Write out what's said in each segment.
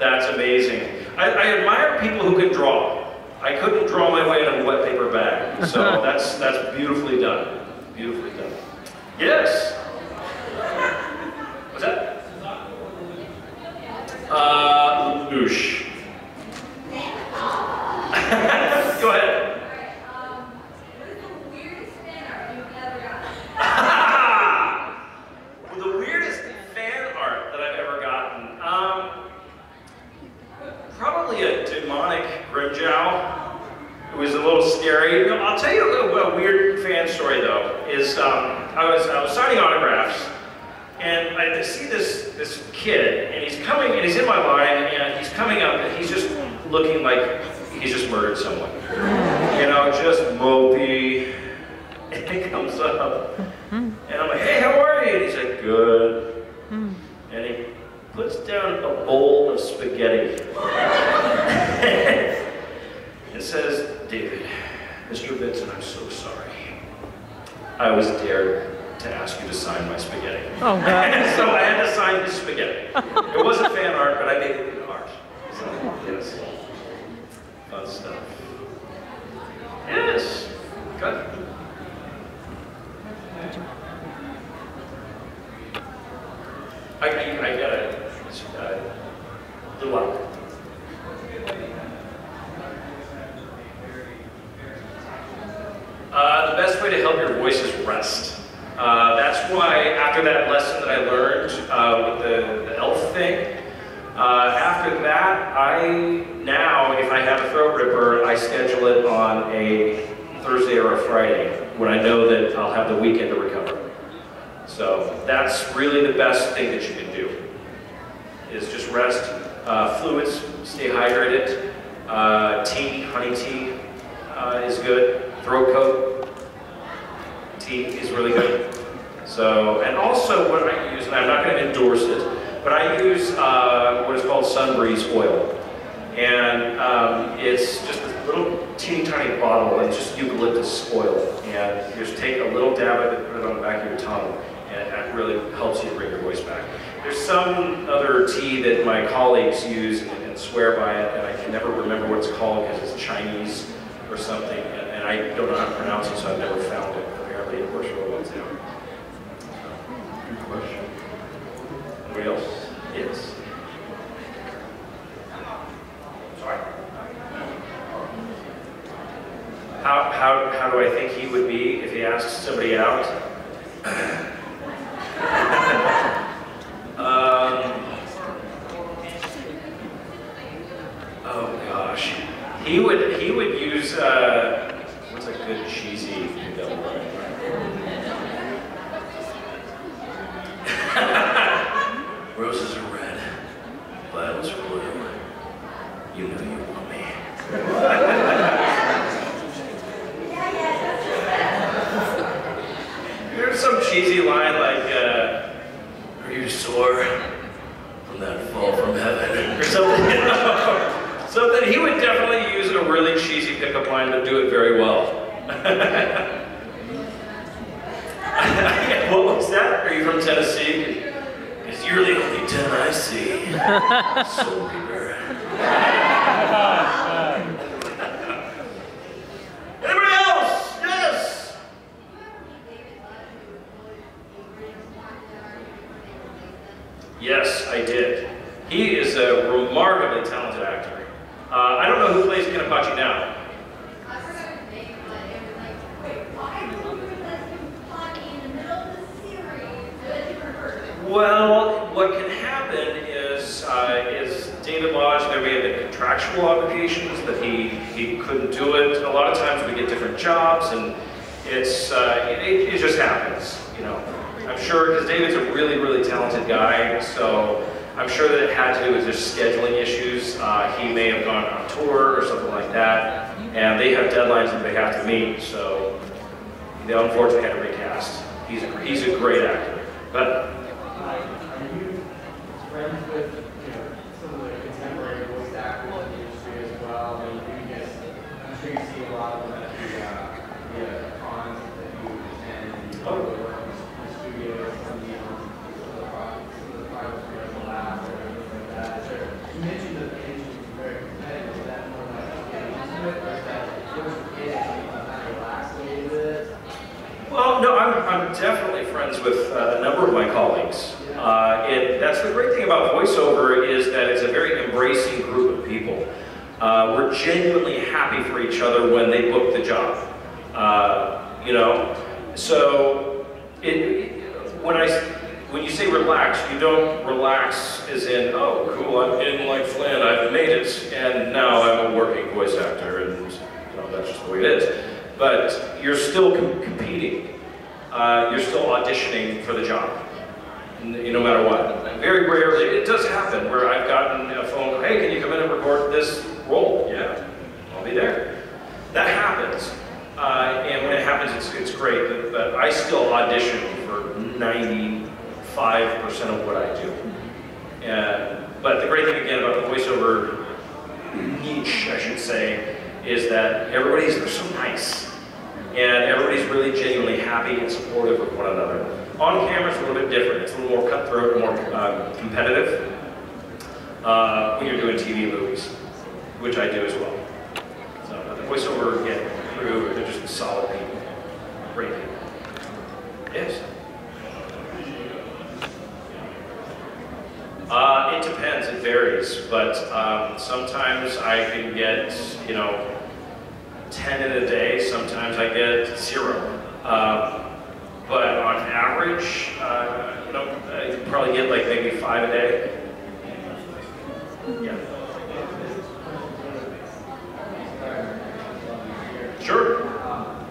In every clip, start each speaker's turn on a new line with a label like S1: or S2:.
S1: That's amazing. I admire people who can draw. I couldn't draw my way in a wet paper bag, so that's beautifully done. Beautifully done. Yes. What's that? Loosh. Go ahead. Well, the weirdest fan art that I've ever gotten, probably a demonic Grimjow. It was a little scary. I'll tell you a weird fan story though. Is I was signing autographs, and I see this kid, and he's coming, and he's in my line, and he's coming up, and he's just looking like he's just murdered someone. You know, just mopey. And he comes up, and I'm like, hey, how are you? And he's like, good. And he puts down a bowl of spaghetti. And says, David, Mr. Vincent, I'm so sorry. I was dared to ask you to sign my spaghetti. Oh, God. So I had to sign his spaghetti. It wasn't fan art, but I made it into art. So, yes. Fun stuff. Yes. Good. I got it. Little up. The best way to help your voice is rest. That's why after that lesson that I learned with the elf thing, after that, now if I have a throat ripper, I schedule it on a Thursday or a Friday when I know that I'll have the weekend to recover. So that's really the best thing that you can do, is just rest. Fluids, stay hydrated. Tea, honey tea is good. Throat coat, tea is really good. So, and also what I use, and I'm not going to endorse it, but I use what is called Sunbreeze oil. And it's just a little teeny tiny bottle, and it's just eucalyptus oil. And you just take a little dab of it, put it on the back of your tongue, and that really helps you bring your voice back. There's some other tea that my colleagues use and swear by it, and I can never remember what it's called because it's Chinese or something, and I don't know how to pronounce it, so I've never found it. Apparently it works real well too. Good question. Anybody else? Yes. Sorry. How do I think he would be if he asked somebody out? Oh gosh, he would use what's a good cheesy pickup line? Roses are red, violets are blue. You know you want me. There's some cheesy line like, are you sore from that fall from heaven? Or something, you know? Something, he would definitely use a really cheesy pickup line to do it very well. What was that? Are you from Tennessee? Because you're the only 10 I see. Soul Reaper. Anybody else? Yes! Yes, I did. He is a remarkably talented actor. I don't know who plays Kenpachi now. Well, what can happen is David Lodge, there may have been contractual obligations that he couldn't do it. A lot of times we get different jobs, and it's it just happens, you know. I'm sure, because David's a really, really talented guy, so I'm sure that it had to do with just scheduling issues. He may have gone on tour or something like that, and they have deadlines that they have to meet, so they unfortunately had to recast. He's a great actor. But
S2: are you friends with some of the contemporary voice actors in the industry as well? I mean, I'm sure you see a lot of them at the cons that you attend, and you work in the studio, some of the projects, the lab, or anything like that. You mentioned
S1: I'm definitely friends with a number of my colleagues. That's the great thing about voiceover is that it's a very embracing group of people. We're genuinely happy for each other when they book the job. You know, so when you say relax, you don't relax as in, oh, cool, I'm in like Flynn, I've made it, and now I'm a working voice actor, and you know, that's just the way it is. But you're still competing. You're still auditioning for the job, no matter what. Very rarely, it does happen where I've gotten a phone call, hey, can you come in and record this role? Yeah, I'll be there. That happens. And when it happens, it's great, but I still audition for 95% of what I do. But the great thing, again, about the voiceover niche, I should say, is that they're so nice. And everybody's really genuinely happy and supportive of one another. On camera, it's a little bit different. It's a little more cutthroat and more competitive when you're doing TV movies, which I do as well. So, but the voiceover, again, crew, they're just solid people. Great people. Yes? It depends, it varies, but sometimes I can get, 10 in a day, sometimes I get 0. But on average, you probably get like maybe 5 a day. Yeah. Sure.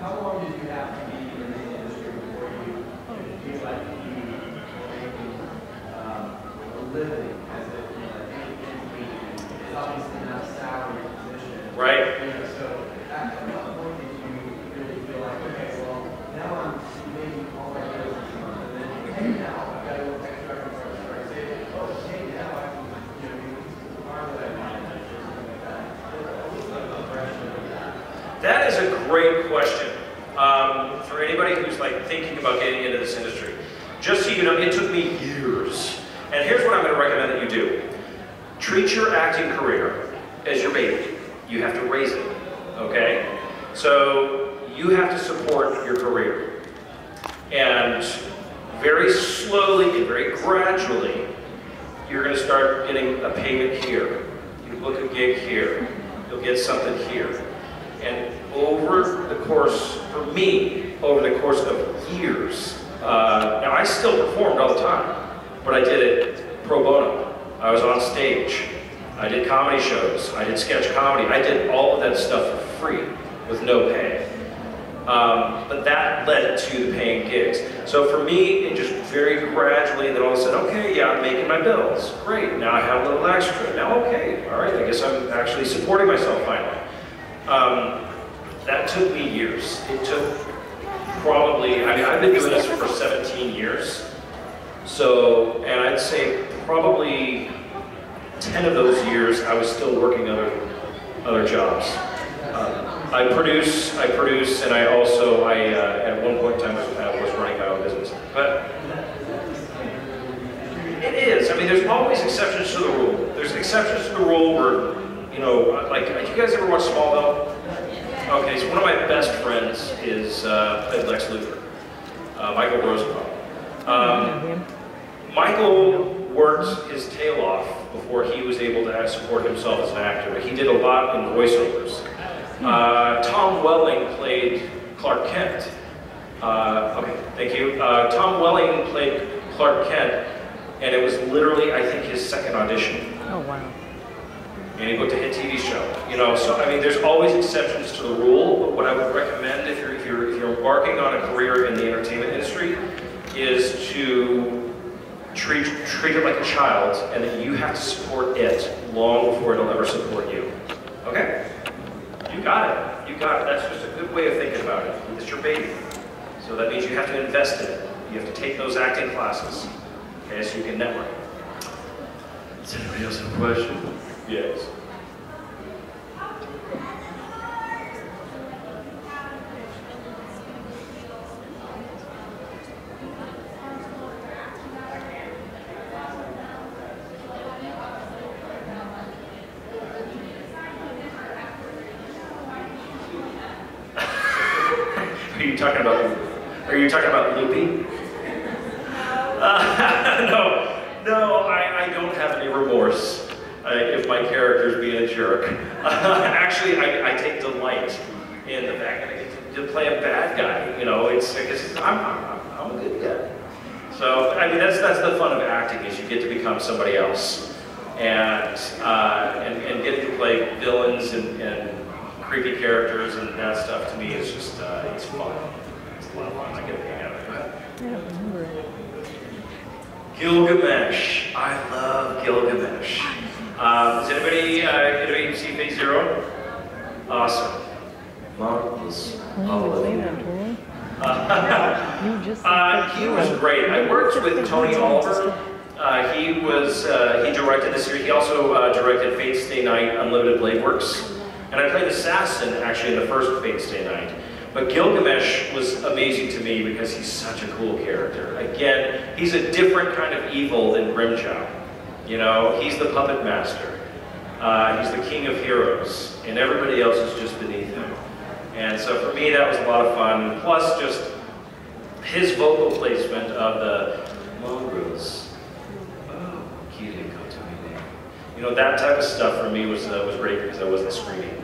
S2: How long did you have to be in the industry before you feel like you were making a living as it's obviously not a salary position.
S1: Right.
S2: So at what point did you really feel like, okay, well, now I'm making all my bills this month, and then, hey, now I've got a little extra I can start saving. Oh, hey, now I can, use the car that I want, or something like that. What's the progression of that?
S1: That is a great question for anybody who's like thinking about getting into this industry. Just so you know, it took me years. And here's what I'm going to recommend that you do. Treat your acting career as your baby. You have to raise it, okay? So you have to support your career. And very slowly and very gradually, you're going to start getting a payment here. You book a gig here. You'll get something here. And over the course, for me, over the course of years, now I still performed all the time, but I did it pro bono. I was on stage. I did comedy shows. I did sketch comedy. I did all of that stuff for free with no pay. But that led to the paying gigs. So for me, it just very gradually, then all of a sudden, okay, yeah, I'm making my bills. Great, now I have a little extra. Now, okay, all right, I guess I'm actually supporting myself finally. That took me years. It took probably, I've been doing this for 17 years. So, and I'd say probably 10 of those years I was still working other jobs. I produce, and I also, at one point in time was running my own business. But it is, there's always exceptions to the rule. There's exceptions to the rule where, like, you guys ever watch Smallville? Okay, so one of my best friends is played Lex Luthor, Michael Rosenbaum. Michael worked his tail off before he was able to support himself as an actor. He did a lot in voiceovers. Tom Welling played Clark Kent. Okay, thank you. Tom Welling played Clark Kent, and it was literally, I think, his second audition.
S3: Oh, wow.
S1: And he booked a hit TV show. So there's always exceptions to the rule, but what I would recommend if you're embarking on a career in the entertainment industry is to treat it like a child, and that you have to support it long before it'll ever support you. Okay? You got it. You got it. That's just a good way of thinking about it. It's your baby. So that means you have to invest in it. You have to take those acting classes, okay, so you can network. Does anybody else have a question? Yes. Are you talking about Are you talking about Loopy? No, I don't have any remorse if my character's being a jerk. Actually, I take delight in the fact that I get to play a bad guy. You know, it's because I'm a good guy. So I mean, that's the fun of acting, is you get to become somebody else, and getting to play villains and creepy characters and that stuff to me is just it's fun. It's a lot of fun. I get a kick out of it. Go ahead.
S3: I don't remember it.
S1: Gilgamesh. I love Gilgamesh. Does anybody see Phase Zero? Awesome. Marvelous. He was great. I worked with Tony Oliver. He directed this series. He also directed Fate Stay Night, Unlimited Blade Works. And I played Assassin, actually, in the first Fate Stay Night. But Gilgamesh was amazing to me because he's such a cool character. Again, he's a different kind of evil than Grimjow. You know, he's the puppet master. He's the king of heroes, and everybody else is just beneath him. And so for me, that was a lot of fun. Plus, just his vocal placement of the mongrels. Oh, you know, that type of stuff for me was great because I wasn't screaming.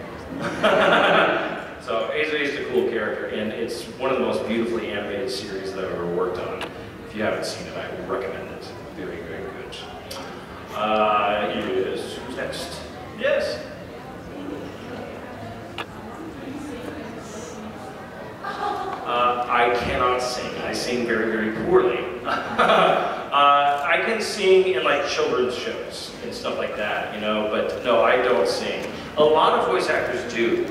S1: So he's a cool character, and it's one of the most beautifully animated series that I've ever worked on. If you haven't seen it, I would recommend it. Very, very good. Yes. Who's next? Yes. I cannot sing. I sing very, very poorly. I can sing in like children's shows and stuff like that, you know, but no, I don't sing. A lot of voice actors do. Do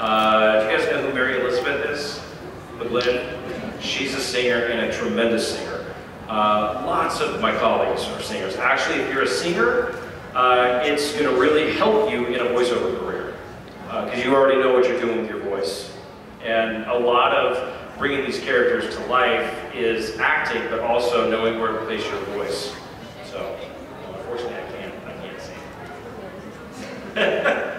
S1: you guys know who Mary Elizabeth is? McGlynn? She's a singer and a tremendous singer. Lots of my colleagues are singers. Actually, if you're a singer, it's going to really help you in a voiceover career because you already know what you're doing with your voice. And a lot of bringing these characters to life is acting, but also knowing where to place your voice. So, unfortunately, I can't sing. Yeah.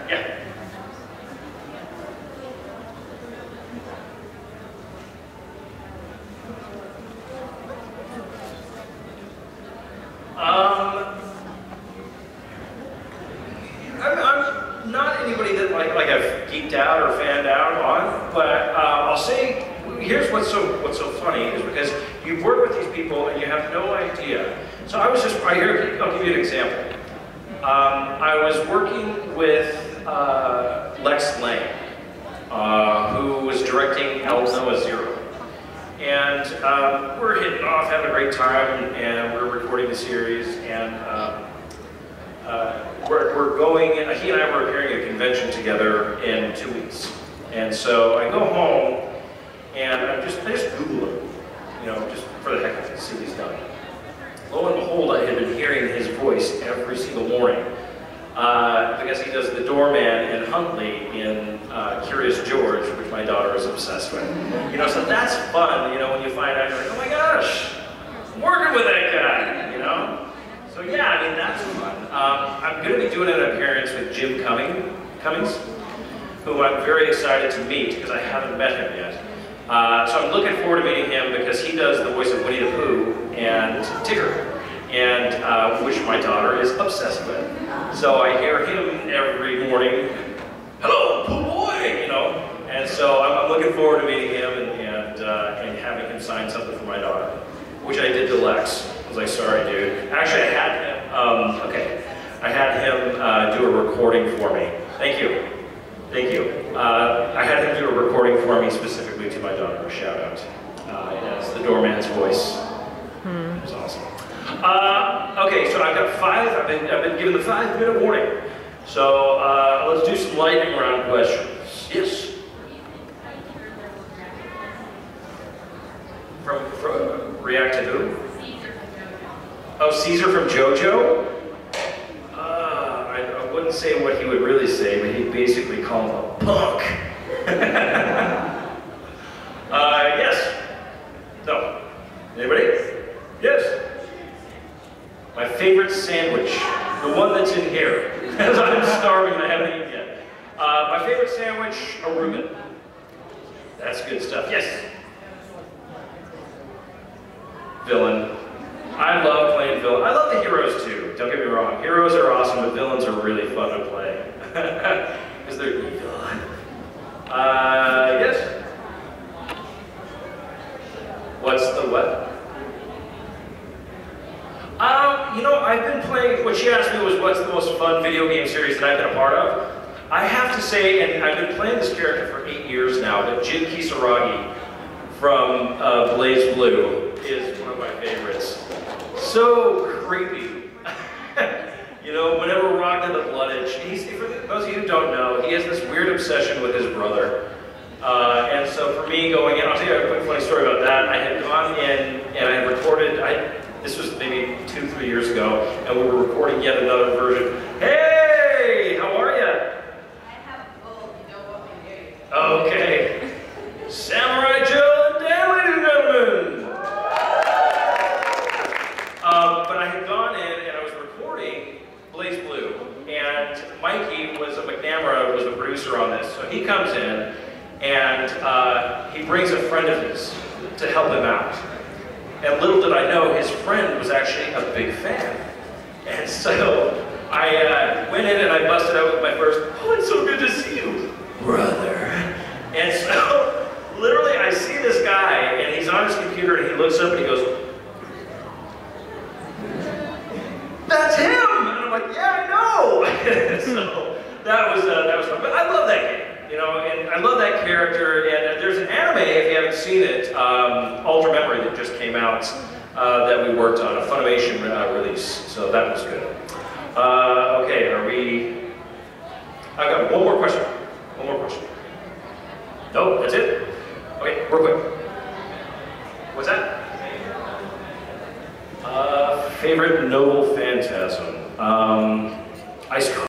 S1: I'm not anybody that like I've geeked out or fanned out on, but I'll say here's what's so funny is because you work with these people and you have no idea. So I'll give you an example. I was working with Lex Lang, who was directing El Noah Zero. And we're hitting off, having a great time, and we're recording the series, and we're going, he and I were appearing at a convention together in 2 weeks. And so I go home, and I just Google him, you know, just for the heck of it, to see what he's done. Lo and behold, I had been hearing his voice every single morning, because he does the doorman in Huntley in Curious George, which my daughter is obsessed with. You know, so that's fun, you know, when you find out, you're like, oh my gosh, I'm working with that guy, you know? So yeah, I mean, that's fun. I'm going to be doing an appearance with Jim Cummings, who I'm very excited to meet, because I haven't met him yet. So I'm looking forward to meeting him, because he does the voice of Winnie the Pooh and Tigger, and which my daughter is obsessed with. So I hear him every morning, hello, Pooh boy, you know? And so I'm looking forward to meeting him and having him sign something for my daughter, which I did to Lex. I was like, sorry, dude. Actually, I had him do a recording for me. Thank you. Thank you. I had him do a recording for me specifically to my daughter, a shout out. It's the doorman's voice. It was awesome. Okay, so I've got 5. I've been given the 5-minute warning. So let's do some lightning round questions. Yes. From react to who? Oh, Caesar from JoJo? I wouldn't say what he would really say, but he'd basically call him a punk. Yes. No. Anybody? Yes. My favorite sandwich, the one that's in here, because I'm starving and I haven't eaten yet. My favorite sandwich, a Reuben. That's good stuff. Yes. villain. I love playing villain. I love the heroes too, don't get me wrong. Heroes are awesome, but villains are really fun to play. Because they're evil. Yes? What's the what? You know, I've been playing, what she asked me was what's the most fun video game series that I've been a part of. I have to say, and I've been playing this character for 8 years now, but Jin Kisaragi from Blaze Blue is one of my favorites. So creepy. You know, whenever Rock did the blood itch, for those of you who don't know, he has this weird obsession with his brother. And so for me going in, I'll tell you a quick funny story about that. I had gone in and I had recorded, this was maybe 2-3 years ago, and we were recording yet another version. Hey, how are you?
S3: I have a goal, you know what we do.
S1: Okay. Samurai Joe and Dan, ladies and gentlemen. But I had gone in and I was recording Blaze Blue, and Mikey was McNamara was the producer on this. So he comes in and he brings a friend of his to help him out. And little did I know, his friend was actually a big fan. And so I went in and I busted out with my first, "Oh, it's so good to see you, brother." And so literally I see this guy and he's on his computer and he looks up and he goes, "That's him!" And I'm like, "Yeah, I know." So that was fun. But I love that game. You know, and I love that character, and there's an anime, if you haven't seen it, Ultra Memory, that just came out, that we worked on, a Funimation release, so that was good. Okay, I've got one more question. No, that's it? Okay, real quick. What's that? Favorite noble phantasm? Ice Cold.